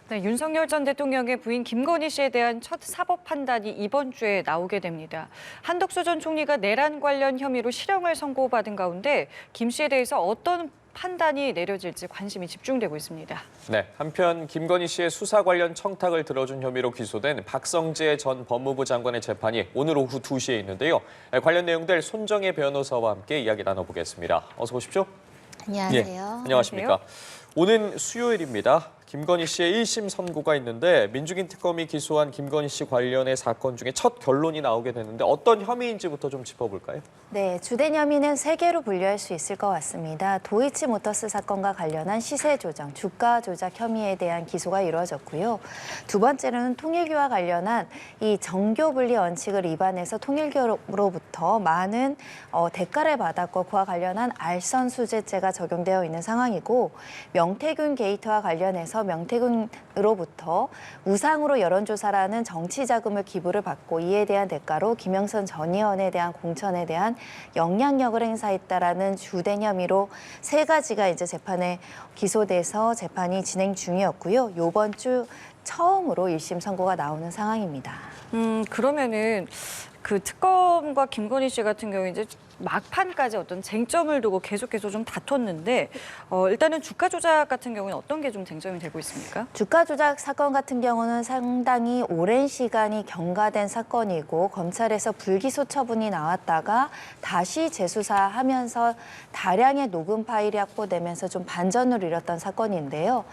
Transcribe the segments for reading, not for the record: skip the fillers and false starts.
네, 윤석열 전 대통령의 부인 김건희 씨에 대한 첫 사법 판단이 이번 주에 나오게 됩니다. 한덕수 전 총리가 내란 관련 혐의로 실형을 선고받은 가운데 김 씨에 대해서 어떤 판단이 내려질지 관심이 집중되고 있습니다. 네, 한편 김건희 씨의 수사 관련 청탁을 들어준 혐의로 기소된 박성재 전 법무부 장관의 재판이 오늘 오후 2시에 있는데요. 관련 내용들 손정혜 변호사와 함께 이야기 나눠보겠습니다. 어서 오십시오. 안녕하세요. 안녕하십니까. 오는 수요일입니다. 김건희 씨의 1심 선고가 있는데 민중인 특검이 기소한 김건희 씨 관련의 사건 중에 첫 결론이 나오게 됐는데 어떤 혐의인지부터 좀 짚어볼까요? 네, 주된 혐의는 세 개로 분류할 수 있을 것 같습니다. 도이치모터스 사건과 관련한 시세 조정, 주가 조작 혐의에 대한 기소가 이루어졌고요. 두 번째로는 통일교와 관련한 이 정교 분리 원칙을 위반해서 통일교로부터 많은 대가를 받았고 그와 관련한 알선수재죄가 적용되어 있는 상황이고 명태균 게이트와 관련해서 명태균으로부터 우상으로 여론조사라는 정치자금을 기부를 받고 이에 대한 대가로 김영선 전 의원에 대한 공천에 대한 영향력을 행사했다라는 주된 혐의로 세 가지가 이제 재판에 기소돼서 재판이 진행 중이었고요. 이번 주 처음으로 1심 선고가 나오는 상황입니다. 그러면은 그 특검과 김건희 씨 같은 경우에 이제 막판까지 어떤 쟁점을 두고 계속해서 좀 다퉜는데 일단은 주가 조작 같은 경우는 어떤 게 좀 쟁점이 되고 있습니까? 주가 조작 사건 같은 경우는 상당히 오랜 시간이 경과된 사건이고 검찰에서 불기소 처분이 나왔다가 다시 재수사하면서 다량의 녹음 파일이 확보되면서 좀 반전을 이뤘던 사건인데요.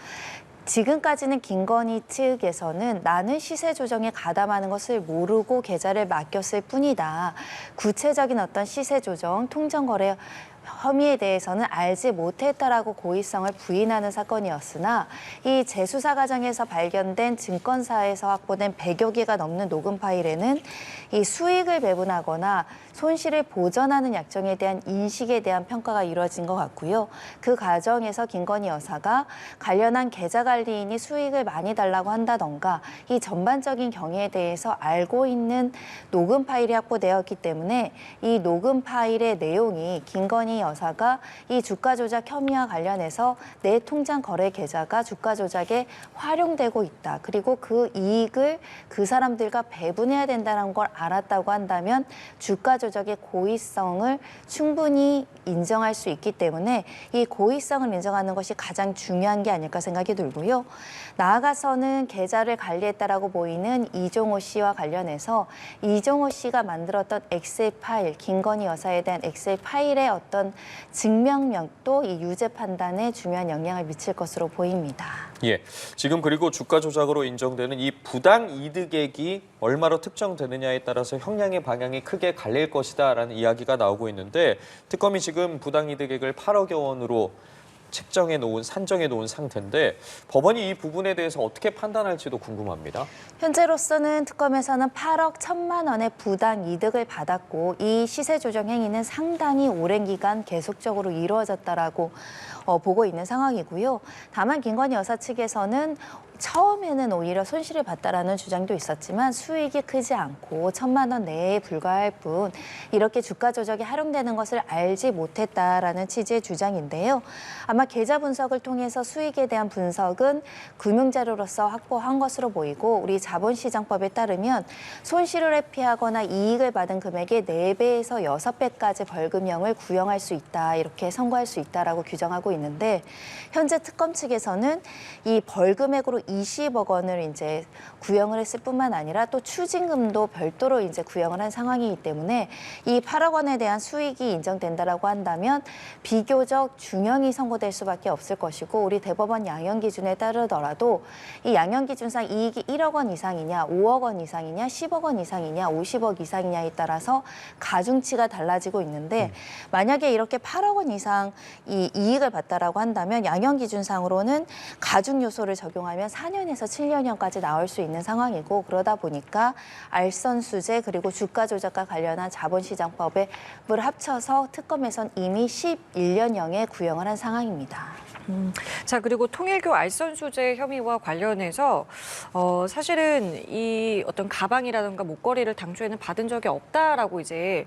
지금까지는 김건희 측에서는 나는 시세 조정에 가담하는 것을 모르고 계좌를 맡겼을 뿐이다. 구체적인 어떤 시세 조정, 통정거래 혐의에 대해서는 알지 못했다라고 고의성을 부인하는 사건이었으나 이 재수사 과정에서 발견된 증권사에서 확보된 100여 개가 넘는 녹음 파일에는 이 수익을 배분하거나 손실을 보전하는 약정에 대한 인식에 대한 평가가 이루어진 것 같고요. 그 과정에서 김건희 여사가 관련한 계좌 관리인이 수익을 많이 달라고 한다던가 이 전반적인 경위에 대해서 알고 있는 녹음 파일이 확보되었기 때문에 이 녹음 파일의 내용이 김건희 여사가 이 주가 조작 혐의와 관련해서 내 통장 거래 계좌가 주가 조작에 활용되고 있다. 그리고 그 이익을 그 사람들과 배분해야 된다는 걸 알았다고 한다면 주가 조작의 고의성을 충분히 인정할 수 있기 때문에 이 고의성을 인정하는 것이 가장 중요한 게 아닐까 생각이 들고요. 나아가서는 계좌를 관리했다라고 보이는 이종호 씨와 관련해서 이종호 씨가 만들었던 엑셀 파일, 김건희 여사에 대한 엑셀 파일의 어떤 증명력도 이 유죄 판단에 중요한 영향을 미칠 것으로 보입니다. 예, 지금 그리고 주가 조작으로 인정되는 이 부당 이득액이 얼마로 특정되느냐에 따라서 형량의 방향이 크게 갈릴 것이다라는 이야기가 나오고 있는데 특검이 지금 부당 이득액을 8억여 원으로 산정해 놓은 상태인데 법원이 이 부분에 대해서 어떻게 판단할지도 궁금합니다. 현재로서는 특검에서는 8억 1천만 원의 부당 이득을 받았고 이 시세 조정 행위는 상당히 오랜 기간 계속적으로 이루어졌다라고 보고 있는 상황이고요. 다만 김건희 여사 측에서는 처음에는 오히려 손실을 봤다라는 주장도 있었지만 수익이 크지 않고 1천만 원 내에 불과할 뿐 이렇게 주가 조작이 활용되는 것을 알지 못했다라는 취지의 주장인데요. 아마 계좌 분석을 통해서 수익에 대한 분석은 금융자료로서 확보한 것으로 보이고 우리 자본시장법에 따르면 손실을 회피하거나 이익을 받은 금액의 4배에서 6배까지 벌금형을 구형할 수 있다. 이렇게 선고할 수 있다라고 규정하고 있는데 현재 특검 측에서는 이 벌금액으로 20억 원을 이제 구형을 했을 뿐만 아니라 또 추징금도 별도로 이제 구형을 한 상황이기 때문에 이 8억 원에 대한 수익이 인정된다라고 한다면 비교적 중형이 선고될 수밖에 없을 것이고 우리 대법원 양형 기준에 따르더라도 이 양형 기준상 이익이 1억 원 이상이냐, 5억 원 이상이냐, 10억 원 이상이냐, 50억 이상이냐에 따라서 가중치가 달라지고 있는데 만약에 이렇게 8억 원 이상 이 이익을 봤다라고 한다면 양형 기준상으로는 가중 요소를 적용하면 4년에서 7년형까지 나올 수 있는 상황이고 그러다 보니까 알선수재 그리고 주가 조작과 관련한 자본시장법을 합쳐서 특검에선 이미 11년형에 구형을 한 상황입니다. 자, 그리고 통일교 알선수재 혐의와 관련해서 사실은 이 어떤 가방이라든가 목걸이를 당초에는 받은 적이 없다라고 이제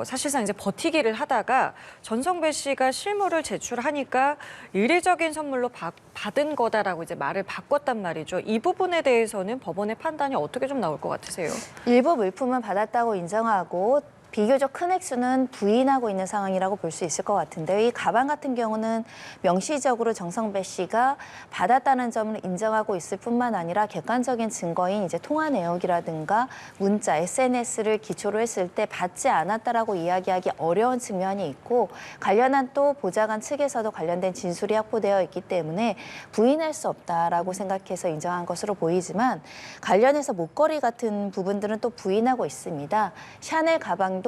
사실상 이제 버티기를 하다가 전성배 씨가 실물을 제출하니까 의례적인 선물로 받은 거다라고 이제 말을 바꿨단 말이죠. 이 부분에 대해서는 법원의 판단이 어떻게 좀 나올 것 같으세요? 일부 물품은 받았다고 인정하고 비교적 큰 액수는 부인하고 있는 상황이라고 볼 수 있을 것 같은데요. 이 가방 같은 경우는 명시적으로 정성배 씨가 받았다는 점을 인정하고 있을 뿐만 아니라 객관적인 증거인 이제 통화 내역이라든가 문자, SNS를 기초로 했을 때 받지 않았다라고 이야기하기 어려운 측면이 있고 관련한 또 보좌관 측에서도 관련된 진술이 확보되어 있기 때문에 부인할 수 없다라고 생각해서 인정한 것으로 보이지만 관련해서 목걸이 같은 부분들은 또 부인하고 있습니다. 샤넬 가방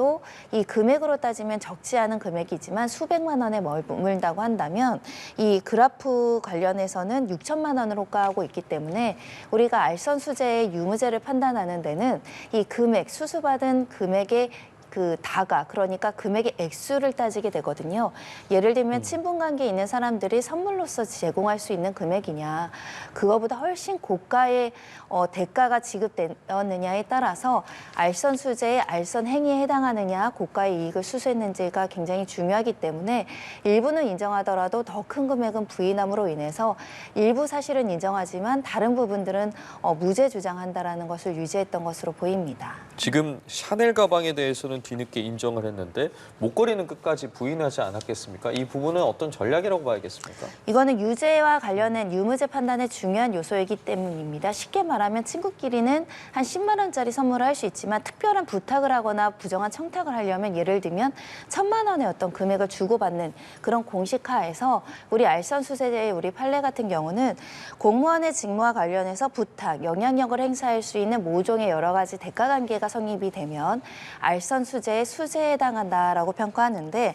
이 금액으로 따지면 적지 않은 금액이지만 수백만 원에 머물다고 한다면 이 그라프 관련해서는 6천만 원을 호가하고 있기 때문에 우리가 알선수재의 유무죄를 판단하는 데는 이 금액, 수수받은 금액의 그 다가 그러니까 금액의 액수를 따지게 되거든요. 예를 들면 친분관계에 있는 사람들이 선물로서 제공할 수 있는 금액이냐 그거보다 훨씬 고가의 대가가 지급되었느냐에 따라서 알선수재의 알선 행위에 해당하느냐 고가의 이익을 수수했는지가 굉장히 중요하기 때문에 일부는 인정하더라도 더 큰 금액은 부인함으로 인해서 일부 사실은 인정하지만 다른 부분들은 무죄 주장한다라는 것을 유지했던 것으로 보입니다. 지금 샤넬 가방에 대해서는 뒤늦게 인정을 했는데 목걸이는 끝까지 부인하지 않았겠습니까? 이 부분은 어떤 전략이라고 봐야겠습니까? 이거는 유죄와 관련된 유무죄 판단의 중요한 요소이기 때문입니다. 쉽게 말하면 친구끼리는 한 10만 원짜리 선물을 할 수 있지만 특별한 부탁을 하거나 부정한 청탁을 하려면 예를 들면 1,000만 원의 어떤 금액을 주고받는 그런 공식하에서 우리 알선수재의 우리 판례 같은 경우는 공무원의 직무와 관련해서 부탁, 영향력을 행사할 수 있는 모종의 여러 가지 대가 관계가 성립이 되면 알선수재의 수재에 해당한다라고 평가하는데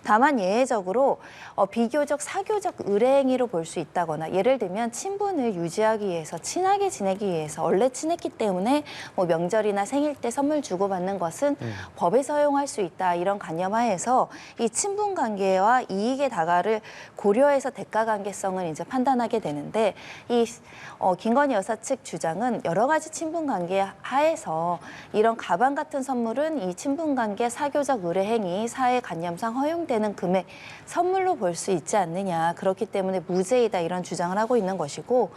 다만 예외적으로 비교적 사교적 의뢰행위로 볼 수 있다거나 예를 들면 친분을 유지하기 위해서 친하게 지내기 위해서 원래 친했기 때문에 뭐 명절이나 생일 때 선물 주고받는 것은 법에서 허용할 수 있다 이런 관념하에서 이 친분 관계와 이익의 다가를 고려해서 대가 관계성을 이제 판단하게 되는데 이 김건희 여사 측 주장은 여러 가지 친분 관계 하에서 이런 가방 같은 선물은 이 친분 관계 사교적 의뢰 행위 사회 관념상 허용되는 금액 선물로 볼 수 있지 않느냐 그렇기 때문에 무죄이다 이런 주장을 하고 있는 것이고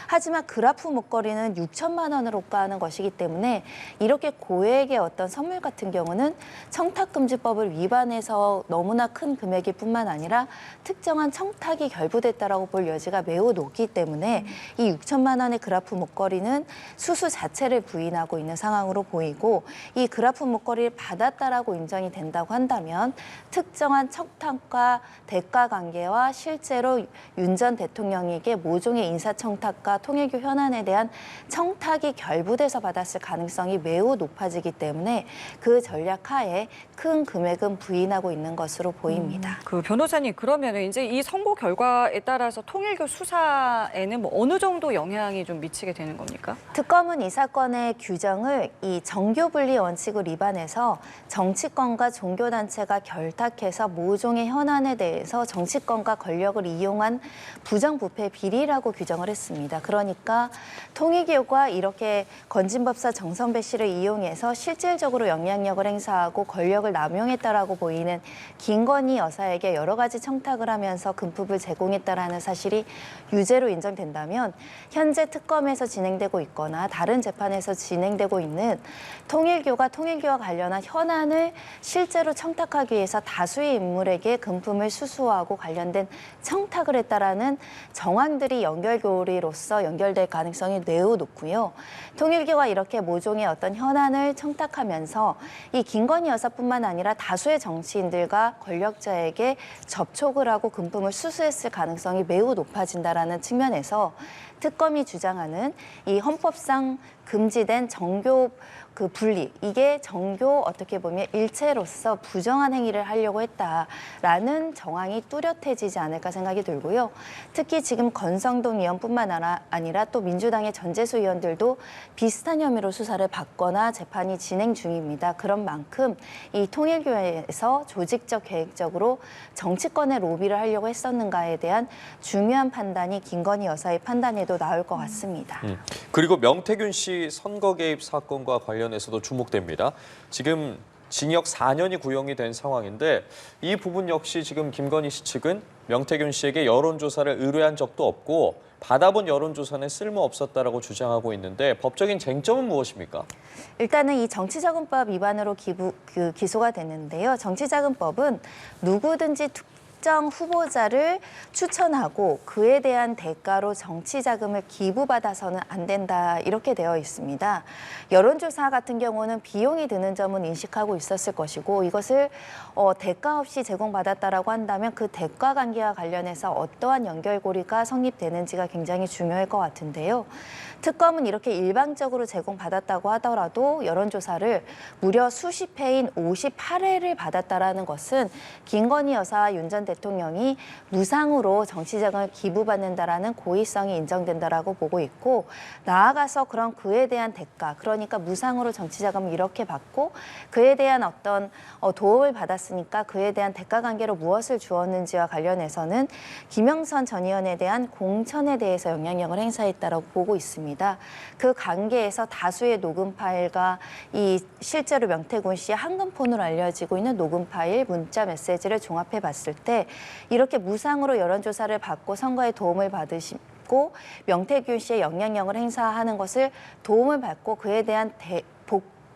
하지만 그라프 목걸이는 6천만 원을 호가하는 것이기 때문에 이렇게 고액의 어떤 선물 같은 경우는 청탁금지법을 위반해서 너무나 큰 금액일 뿐만 아니라 특정한 청탁이 결부됐다라고 볼 여지가 매우 높기 때문에 이 6천만 원의 그라프 목걸이는 수수 자체를 부인하고 있는 상황으로 보이고 이 그라프 목걸이를 받았다라고 인정이 된다고 한다면 특정한 청탁과 대가 관계와 실제로 윤 전 대통령에게 모종의 인사청탁과 통일교 현안에 대한 청탁이 결부돼서 받았을 가능성이 매우 높아지기 때문에 그 전략 하에 큰 금액은 부인하고 있는 것으로 보입니다. 그 변호사님 그러면 이제 이 선고 결과에 따라서 통일교 수사에는 뭐 어느 정도 영향이 좀 미치게 되는 겁니까? 특검은 이 사건의 규정을 이 정교분리 원칙을 위반해서 정치권과 종교단체가 결탁해서 모종의 현안에 대해서 정치권과 권력을 이용한 부정부패 비리라고 규정을 했습니다. 그러니까 통일교가 이렇게 건진법사 정성배 씨를 이용해서 실질적으로 영향력을 행사하고 권력을 남용했다라고 보이는 김건희 여사에게 여러 가지 청탁을 하면서 금품을 제공했다라는 사실이 유죄로 인정된다면 현재 특검에서 진행되고 있거나 다른 재판에서 진행되고 있는 통일교가 통일교와 관련한 현안을 실제로 청탁하기 위해서 다수의 인물에게 금품을 수수하고 관련된 청탁을 했다라는 정황들이 연결고리로서 연결될 가능성이 매우 높고요. 통일교가 이렇게 모종의 어떤 현안을 청탁하면서 이 김건희 여사뿐만 아니라 다수의 정치인들과 권력자에게 접촉을 하고 금품을 수수했을 가능성이 매우 높아진다라는 측면에서 특검이 주장하는 이 헌법상 금지된 정교 그 분리, 이게 정교 어떻게 보면 일체로서 부정한 행위를 하려고 했다라는 정황이 뚜렷해지지 않을까 생각이 들고요. 특히 지금 건성동 의원뿐만 아니라 또 민주당의 전재수 의원들도 비슷한 혐의로 수사를 받거나 재판이 진행 중입니다. 그런 만큼 이 통일교회에서 조직적 계획적으로 정치권의 로비를 하려고 했었는가에 대한 중요한 판단이 김건희 여사의 판단에도 나올 것 같습니다. 그리고 명태균 씨 선거 개입 사건과 관련해서도 주목됩니다. 지금 징역 4년이 구형이 된 상황인데 이 부분 역시 지금 김건희 씨 측은 명태균 씨에게 여론조사를 의뢰한 적도 없고 받아본 여론조사는 쓸모없었다라고 주장하고 있는데 법적인 쟁점은 무엇입니까? 일단은 이 정치자금법 위반으로 기소가 됐는데요. 정치자금법은 누구든지 특정 후보자를 추천하고 그에 대한 대가로 정치자금을 기부받아서는 안 된다, 이렇게 되어 있습니다. 여론조사 같은 경우는 비용이 드는 점은 인식하고 있었을 것이고 이것을 대가 없이 제공받았다라고 한다면 그 대가 관계와 관련해서 어떠한 연결고리가 성립되는지가 굉장히 중요할 것 같은데요. 특검은 이렇게 일방적으로 제공받았다고 하더라도 여론조사를 무려 수십 회인 58회를 받았다라는 것은 김건희 여사와 윤 전 대통령이 무상으로 정치자금을 기부받는다라는 고의성이 인정된다라고 보고 있고, 나아가서 그런 그에 대한 대가, 그러니까 무상으로 정치자금을 이렇게 받고 그에 대한 어떤 도움을 받았으니까 그에 대한 대가 관계로 무엇을 주었는지와 관련해서는 김영선 전 의원에 대한 공천에 대해서 영향력을 행사했다라고 보고 있습니다. 그 관계에서 다수의 녹음 파일과 이 실제로 명태균 씨의 한금폰으로 알려지고 있는 녹음 파일, 문자 메시지를 종합해 봤을 때 이렇게 무상으로 여론조사를 받고 선거에 도움을 받으시고 명태균 씨의 영향력을 행사하는 것을 도움을 받고 그에 대한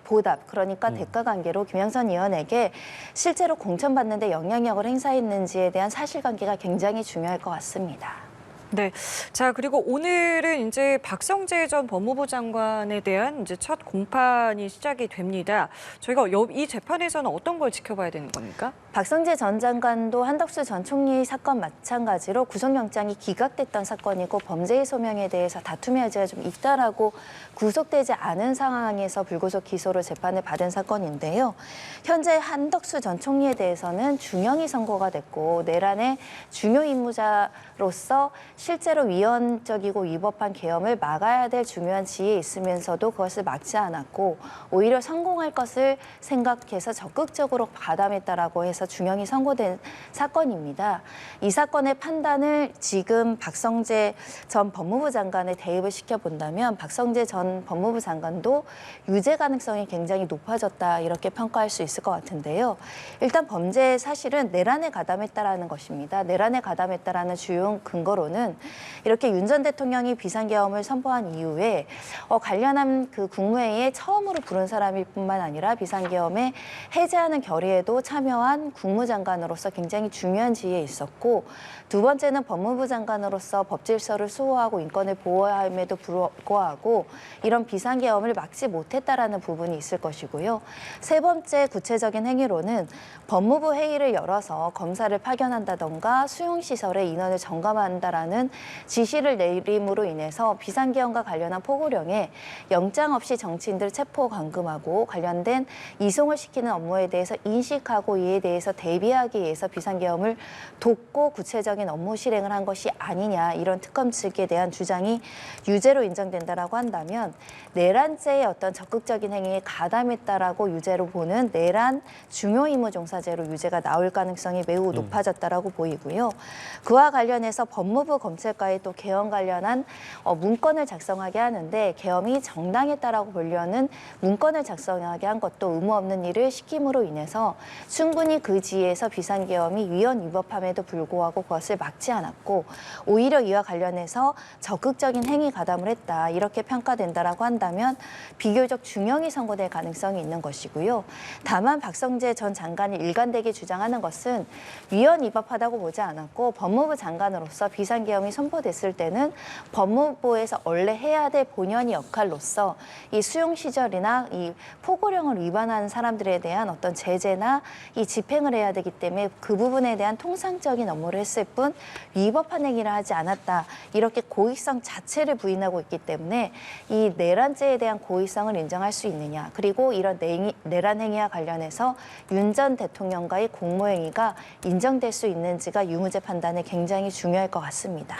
보답, 그러니까 대가 관계로 김영선 의원에게 실제로 공천받는 데 영향력을 행사했는지에 대한 사실관계가 굉장히 중요할 것 같습니다. 네. 자, 그리고 오늘은 이제 박성재 전 법무부 장관에 대한 이제 첫 공판이 시작이 됩니다. 저희가 이 재판에서는 어떤 걸 지켜봐야 되는 겁니까? 박성재 전 장관도 한덕수 전 총리 사건 마찬가지로 구속영장이 기각됐던 사건이고 범죄의 소명에 대해서 다툼의 여지가 좀 있다라고 구속되지 않은 상황에서 불구속 기소로 재판을 받은 사건인데요. 현재 한덕수 전 총리에 대해서는 중형이 선고가 됐고 내란의 중요 임무자로서 실제로 위헌적이고 위법한 계엄을 막아야 될 중요한 지위에 있으면서도 그것을 막지 않았고 오히려 성공할 것을 생각해서 적극적으로 가담했다라고 해서 중형이 선고된 사건입니다. 이 사건의 판단을 지금 박성재 전 법무부 장관에 대입을 시켜본다면 박성재 전 법무부 장관도 유죄 가능성이 굉장히 높아졌다, 이렇게 평가할 수 있을 것 같은데요. 일단 범죄의 사실은 내란에 가담했다라는 것입니다. 내란에 가담했다라는 주요 근거로는 이렇게 윤 전 대통령이 비상계엄을 선포한 이후에 관련한 그 국무회의에 처음으로 부른 사람일 뿐만 아니라 비상계엄에 해제하는 결의에도 참여한 국무장관으로서 굉장히 중요한 지위에 있었고, 두 번째는 법무부 장관으로서 법질서를 수호하고 인권을 보호함에도 불구하고 이런 비상계엄을 막지 못했다라는 부분이 있을 것이고요. 세 번째 구체적인 행위로는 법무부 회의를 열어서 검사를 파견한다던가 수용시설의 인원을 점검한다라는 지시를 내림으로 인해서 비상계엄과 관련한 포고령에 영장 없이 정치인들을 체포 감금하고 관련된 이송을 시키는 업무에 대해서 인식하고 이에 대해서 대비하기 위해서 비상계엄을 돕고 구체적인 업무 실행을 한 것이 아니냐, 이런 특검 측에 대한 주장이 유죄로 인정된다라고 한다면 내란죄의 어떤 적극적인 행위에 가담했다라고 유죄로 보는 내란 중요 임무 종사죄로 유죄가 나올 가능성이 매우 높아졌다라고 보이고요. 그와 관련해서 법무부 검찰과의 또 계엄 관련한 문건을 작성하게 하는데 계엄이 정당했다라고 보려는 문건을 작성하게 한 것도 의무 없는 일을 시킴으로 인해서 충분히 그 지위에서 비상계엄이 위헌 위법함에도 불구하고 그것을 막지 않았고 오히려 이와 관련해서 적극적인 행위 가담을 했다, 이렇게 평가된다라고 한다면 비교적 중형이 선고될 가능성이 있는 것이고요. 다만 박성재 전 장관이 일관되게 주장하는 것은 위헌 위법하다고 보지 않았고 법무부 장관으로서 비상계엄 구속영이 선포됐을 때는 법무부에서 원래 해야 될 본연의 역할로서 이 수용 시절이나 이 포고령을 위반하는 사람들에 대한 어떤 제재나 이 집행을 해야 되기 때문에 그 부분에 대한 통상적인 업무를 했을 뿐 위법한 행위를 하지 않았다. 이렇게 고의성 자체를 부인하고 있기 때문에 이 내란죄에 대한 고의성을 인정할 수 있느냐. 그리고 이런 내란 행위와 관련해서 윤 전 대통령과의 공모행위가 인정될 수 있는지가 유무죄 판단에 굉장히 중요할 것 같습니다.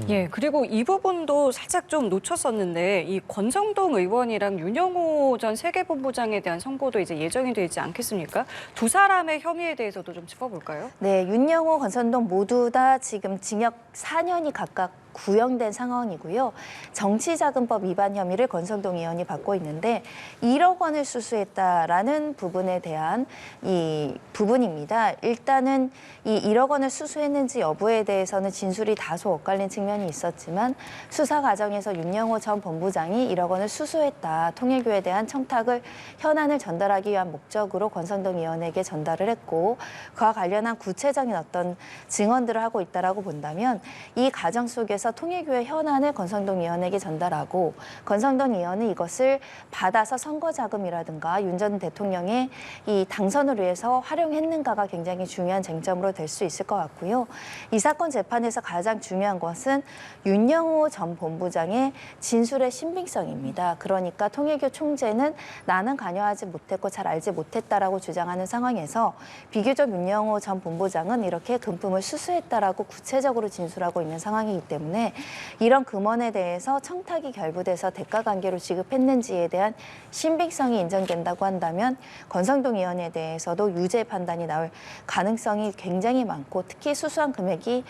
예, 그리고 이 부분도 살짝 좀 놓쳤었는데 이 권성동 의원이랑 윤영호 전 세계본부장에 대한 선고도 이제 예정이 되지 않겠습니까? 두 사람의 혐의에 대해서도 좀 짚어볼까요? 네, 윤영호, 권선동 모두 다 지금 징역 4년이 각각 구형된 상황이고요. 정치자금법 위반 혐의를 권성동 의원이 받고 있는데 1억 원을 수수했다라는 부분에 대한 이 부분입니다. 일단은 이 1억 원을 수수했는지 여부에 대해서는 진술이 다소 엇갈린 측면이 있었지만 수사 과정에서 윤영호 전 본부장이 1억 원을 수수했다. 통일교에 대한 청탁을 현안을 전달하기 위한 목적으로 권성동 의원에게 전달을 했고 그와 관련한 구체적인 어떤 증언들을 하고 있다라고 본다면 이 과정 속에서 통일교의 현안을 권성동 의원에게 전달하고 권성동 의원은 이것을 받아서 선거 자금이라든가 윤 전 대통령의 이 당선을 위해서 활용했는가가 굉장히 중요한 쟁점으로 될 수 있을 것 같고요. 이 사건 재판에서 가장 중요한 것은 윤영호 전 본부장의 진술의 신빙성입니다. 그러니까 통일교 총재는 나는 관여하지 못했고 잘 알지 못했다라고 주장하는 상황에서 비교적 윤영호 전 본부장은 이렇게 금품을 수수했다라고 구체적으로 진술하고 있는 상황이기 때문에 이런 금원에 대해서 청탁이 결부돼서 대가 관계로 지급했는지에 대한 신빙성이 인정된다고 한다면 권성동 의원에 대해서도 유죄 판단이 나올 가능성이 굉장히 많고 특히 수수한 금액이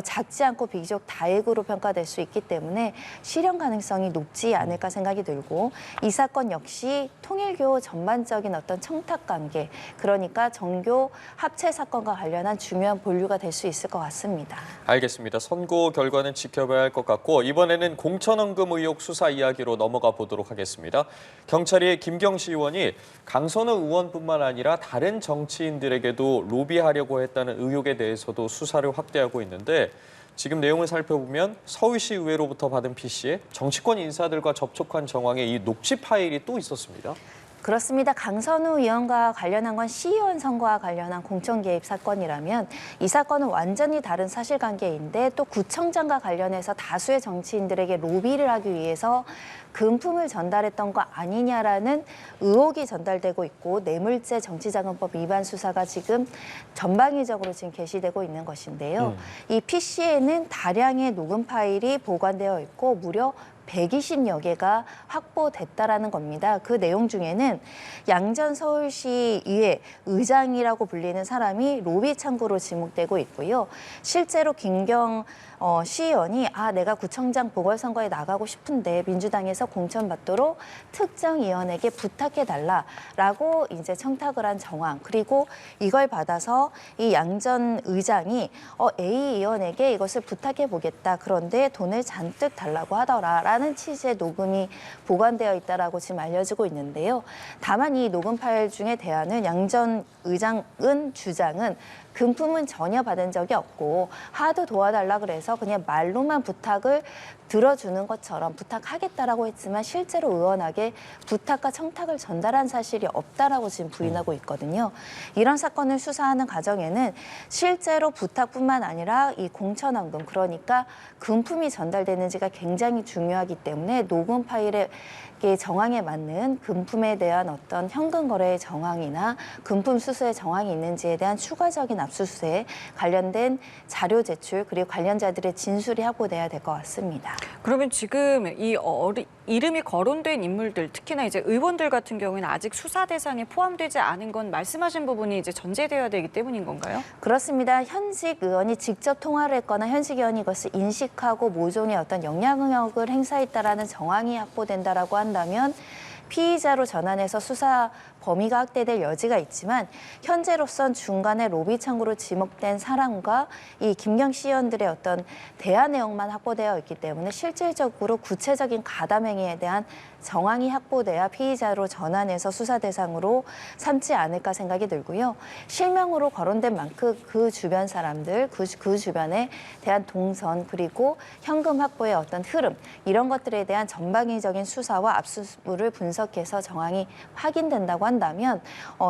작지 않고 비교적 다액으로 평가될 수 있기 때문에 실형 가능성이 높지 않을까 생각이 들고 이 사건 역시 통일교 전반적인 어떤 청탁 관계 그러니까 정교 합체 사건과 관련한 중요한 본류가 될 수 있을 것 같습니다. 알겠습니다. 선고 결과는 지켜봐야 할 것 같고 이번에는 공천원금 의혹 수사 이야기로 넘어가 보도록 하겠습니다. 경찰이 김경시 의원이 강선우 의원뿐만 아니라 다른 정치인들에게도 로비하려고 했다는 의혹에 대해서도 수사를 확대하고 있는데 지금 내용을 살펴보면 서울시 의회로부터 받은 PC에 정치권 인사들과 접촉한 정황에 이 녹취 파일이 또 있었습니다. 그렇습니다. 강선우 의원과 관련한 건 시의원 선거와 관련한 공천 개입 사건이라면 이 사건은 완전히 다른 사실관계인데 또 구청장과 관련해서 다수의 정치인들에게 로비를 하기 위해서 금품을 전달했던 거 아니냐라는 의혹이 전달되고 있고 뇌물죄 정치자금법 위반 수사가 지금 전방위적으로 지금 개시되고 있는 것인데요. 이 PC에는 다량의 녹음 파일이 보관되어 있고 무려 120여 개가 확보됐다라는 겁니다. 그 내용 중에는 양전 서울시 의회 의장이라고 불리는 사람이 로비 창구로 지목되고 있고요. 실제로 김경 시의원이 내가 구청장 보궐선거에 나가고 싶은데 민주당에서 공천받도록 특정 의원에게 부탁해달라라고 이제 청탁을 한 정황. 그리고 이걸 받아서 이 양전 의장이 A 의원에게 이것을 부탁해보겠다. 그런데 돈을 잔뜩 달라고 하더라라는 취지의 녹음이 보관되어 있다라고 지금 알려지고 있는데요. 다만 이 녹음 파일 중에 대안은 양전 의장은 주장은 금품은 전혀 받은 적이 없고 하도 도와달라 그래서 그냥 말로만 부탁을 들어주는 것처럼 부탁하겠다라고 했지만 실제로 의원에게 부탁과 청탁을 전달한 사실이 없다라고 지금 부인하고 있거든요. 이런 사건을 수사하는 과정에는 실제로 부탁뿐만 아니라 이 공천원금 그러니까 금품이 전달되는지가 굉장히 중요하기 때문에 녹음 파일의 정황에 맞는 금품에 대한 어떤 현금 거래의 정황이나 금품 수수의 정황이 있는지에 대한 추가적인 압수수색 관련된 자료 제출 그리고 관련자들의 진술이 확보돼야 될 것 같습니다. 그러면 지금 이 이름이 거론된 인물들, 특히나 이제 의원들 같은 경우에는 아직 수사 대상에 포함되지 않은 건 말씀하신 부분이 이제 전제되어야 되기 때문인 건가요? 그렇습니다. 현직 의원이 직접 통화를 했거나 현직 의원이 이것을 인식하고 모종의 어떤 영향력을 행사했다라는 정황이 확보된다라고 한다면 피의자로 전환해서 수사 범위가 확대될 여지가 있지만 현재로선 중간에 로비 창구로 지목된 사람과 이 김경식 의원들의 어떤 대화 내용만 확보되어 있기 때문에 실질적으로 구체적인 가담 행위에 대한 정황이 확보돼야 피의자로 전환해서 수사 대상으로 삼지 않을까 생각이 들고요. 실명으로 거론된 만큼 그 주변 사람들, 그 주변에 대한 동선 그리고 현금 확보의 어떤 흐름 이런 것들에 대한 전방위적인 수사와 압수를 분석해서 정황이 확인된다고 한다면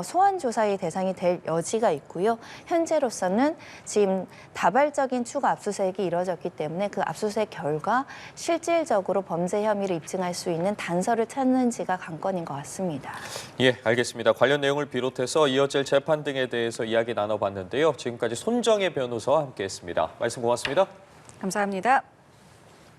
소환 조사의 대상이 될 여지가 있고요. 현재로서는 지금 다발적인 추가 압수수색이 이뤄졌기 때문에 그 압수수색 결과 실질적으로 범죄 혐의를 입증할 수 있는 단서를 찾는지가 관건인 것 같습니다. 예, 알겠습니다. 관련 내용을 비롯해서 이어질 재판 등에 대해서 이야기 나눠봤는데요. 지금까지 손정혜 변호사와 함께했습니다. 말씀 고맙습니다. 감사합니다.